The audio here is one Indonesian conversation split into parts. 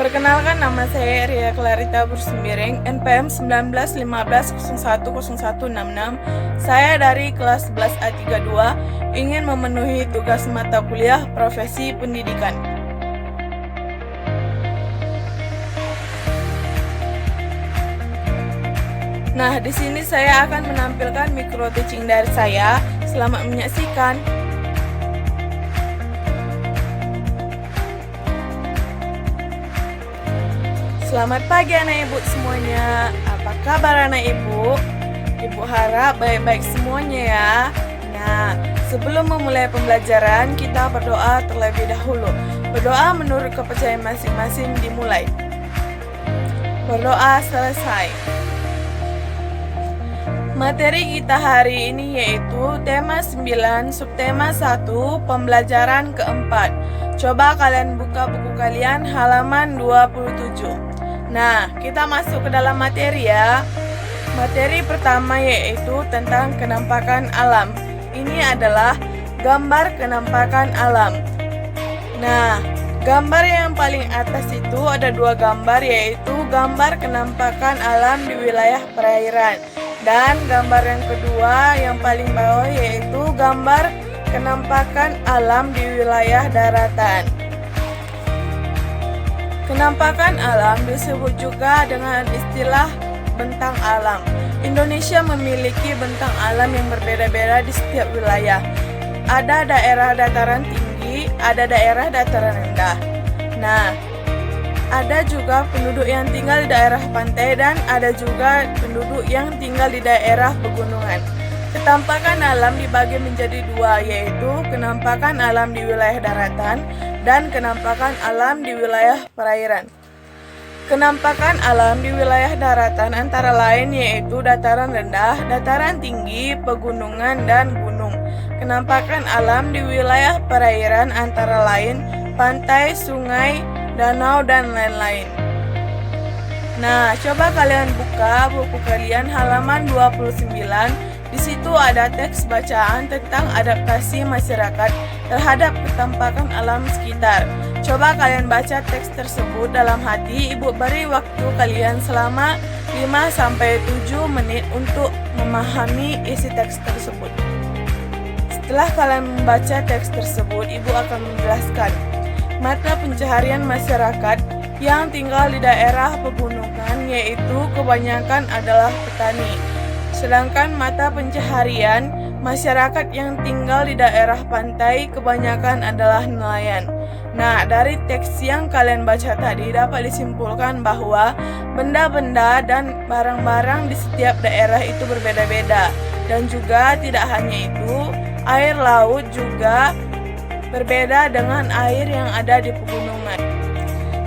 Perkenalkan, nama saya Ria Clarita Bursembiring, NPM 1915010166. Saya dari kelas 11 A32, ingin memenuhi tugas mata kuliah profesi pendidikan. Nah, di sini saya akan menampilkan micro teaching dari saya. Selamat menyaksikan. Selamat pagi anak ibu semuanya. Apa kabar anak ibu? Ibu harap baik-baik semuanya ya. Nah, sebelum memulai pembelajaran, kita berdoa terlebih dahulu. Berdoa menurut kepercayaan masing-masing dimulai. Berdoa selesai. Materi kita hari ini yaitu tema 9, subtema 1, pembelajaran keempat. Coba kalian buka buku kalian halaman 27. Nah, kita masuk ke dalam materi ya. Materi pertama yaitu tentang kenampakan alam. Ini adalah gambar kenampakan alam. Nah, gambar yang paling atas itu ada dua gambar, yaitu gambar kenampakan alam di wilayah perairan. Dan gambar yang kedua yang paling bawah yaitu gambar kenampakan alam di wilayah daratan. Kenampakan alam disebut juga dengan istilah bentang alam. Indonesia memiliki bentang alam yang berbeda-beda di setiap wilayah. Ada daerah dataran tinggi, ada daerah dataran rendah. Nah, ada juga penduduk yang tinggal di daerah pantai dan ada juga penduduk yang tinggal di daerah pegunungan. Kenampakan alam dibagi menjadi dua, yaitu kenampakan alam di wilayah daratan dan kenampakan alam di wilayah perairan. Kenampakan alam di wilayah daratan antara lain yaitu dataran rendah, dataran tinggi, pegunungan, dan gunung. Kenampakan alam di wilayah perairan antara lain pantai, sungai, danau, dan lain-lain. Nah, coba kalian buka buku kalian halaman 29. Di situ ada teks bacaan tentang adaptasi masyarakat terhadap kenampakan alam sekitar. Coba kalian baca teks tersebut dalam hati. Ibu beri waktu kalian selama 5-7 menit untuk memahami isi teks tersebut. Setelah kalian membaca teks tersebut, Ibu akan menjelaskan mata pencaharian masyarakat yang tinggal di daerah pegunungan, yaitu kebanyakan adalah petani. Sedangkan mata pencaharian masyarakat yang tinggal di daerah pantai kebanyakan adalah nelayan. Nah, dari teks yang kalian baca tadi dapat disimpulkan bahwa benda-benda dan barang-barang di setiap daerah itu berbeda-beda. Dan juga tidak hanya itu, air laut juga berbeda dengan air yang ada di pegunungan.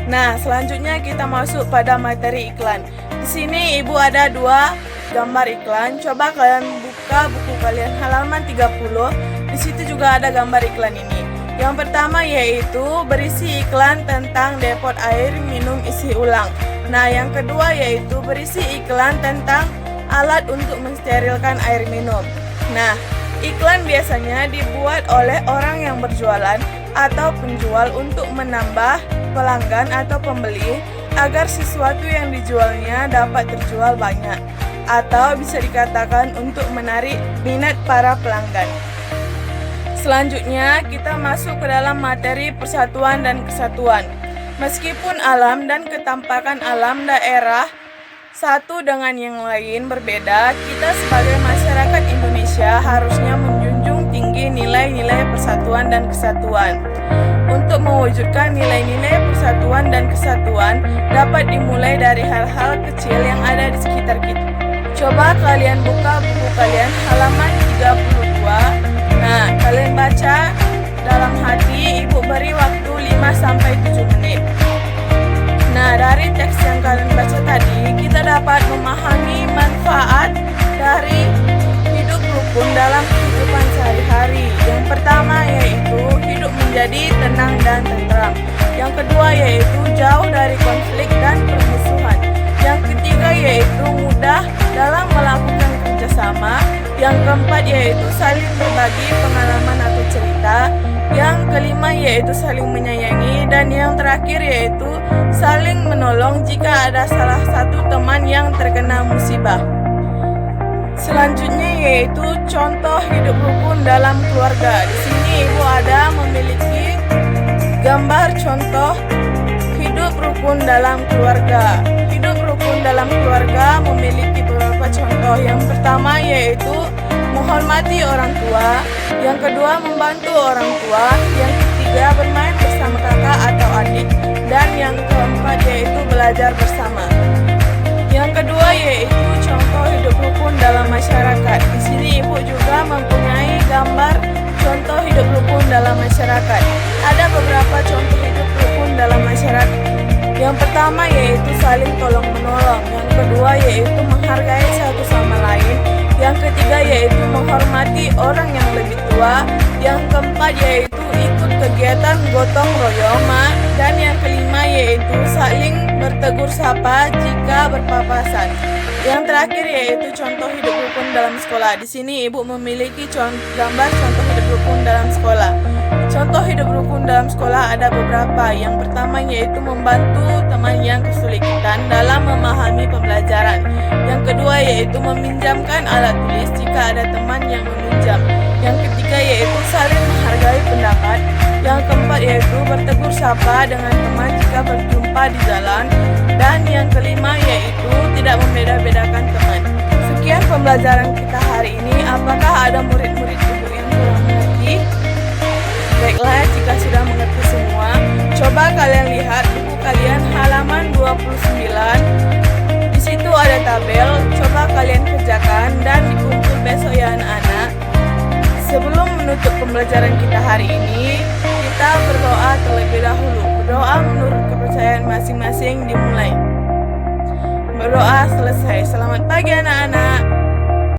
Nah, selanjutnya kita masuk pada materi iklan. Di sini Ibu ada dua gambar iklan. Coba kalian buka buku kalian halaman 30. Di situ juga ada gambar iklan ini. Yang pertama yaitu berisi iklan tentang depot air minum isi ulang. Nah, yang kedua yaitu berisi iklan tentang alat untuk mensterilkan air minum. Nah, iklan biasanya dibuat oleh orang yang berjualan atau penjual untuk menambah pelanggan atau pembeli agar sesuatu yang dijualnya dapat terjual banyak, atau bisa dikatakan untuk menarik minat para pelanggan. Selanjutnya kita masuk ke dalam materi persatuan dan kesatuan. Meskipun alam dan ketampakan alam daerah satu dengan yang lain berbeda, kita sebagai masyarakat Indonesia harusnya menjunjung tinggi nilai-nilai persatuan dan kesatuan. Untuk mewujudkan nilai-nilai persatuan dan kesatuan dapat dimulai dari hal-hal kecil yang ada di sekitar kita. Coba kalian buka buku kalian halaman 32. Nah, kalian baca dalam hati. Ibu beri waktu 5-7 menit. Nah, dari teks yang kalian baca tadi, kita dapat memahami manfaat dari hidup rukun dalam kehidupan sehari-hari. Yang pertama yaitu hidup menjadi tenang dan tentram. Yang kedua yaitu jauh dari konflik dan permusuhan. Yang ketiga yaitu mudah dalam melakukan kerjasama. Yang keempat yaitu saling berbagi pengalaman atau cerita. Yang kelima yaitu saling menyayangi, dan yang terakhir yaitu saling menolong jika ada salah satu teman yang terkena musibah. Selanjutnya yaitu contoh hidup rukun dalam keluarga. Di sini ibu ada memiliki gambar contoh hidup rukun dalam keluarga. Hidup rukun dalam keluarga memiliki beberapa contoh. Yang pertama yaitu menghormati orang tua, yang kedua membantu orang tua, yang ketiga bermain bersama kakak atau adik, dan yang keempat yaitu belajar bersama. Yang kedua yaitu contoh hidup rukun dalam masyarakat. Di sini ibu juga mempunyai gambar contoh hidup rukun dalam masyarakat. Ada beberapa contoh hidup rukun dalam masyarakat. Yang pertama yaitu saling tolong menolong. Yang kedua yaitu menghargai satu sama lain. Yang ketiga yaitu menghormati orang yang lebih tua. Yang keempat yaitu ikut kegiatan gotong royong. Dan yang kelima yaitu saling bertegur sapa jika berpapasan. Yang terakhir yaitu contoh hidup rukun dalam sekolah. Di sini ibu memiliki gambar contoh hidup rukun dalam sekolah. Contoh hidup rukun dalam sekolah ada beberapa. Yang pertama yaitu membantu teman yang kesulitan dalam memahami pembelajaran. Yang kedua yaitu meminjamkan alat tulis jika ada teman yang meminjam. Yang ketiga yaitu saling menghargai pendapat. Yang keempat yaitu bertegur sapa dengan teman jika berjumpa di jalan. Dan yang kelima yaitu tidak membeda-bedakan teman. Sekian pembelajaran kita hari ini. Apakah ada murid-murid ibu yang kurang mengerti? Baiklah, jika sudah mengerti semua, coba kalian lihat buku kalian halaman 29. Di situ ada tabel, coba kalian kerjakan dan dikumpul besok ya anak-anak. Sebelum menutup pembelajaran kita hari ini, kita berdoa terlebih dahulu. Berdoa menurut kepercayaan masing-masing dimulai. Berdoa selesai. Selamat pagi anak-anak.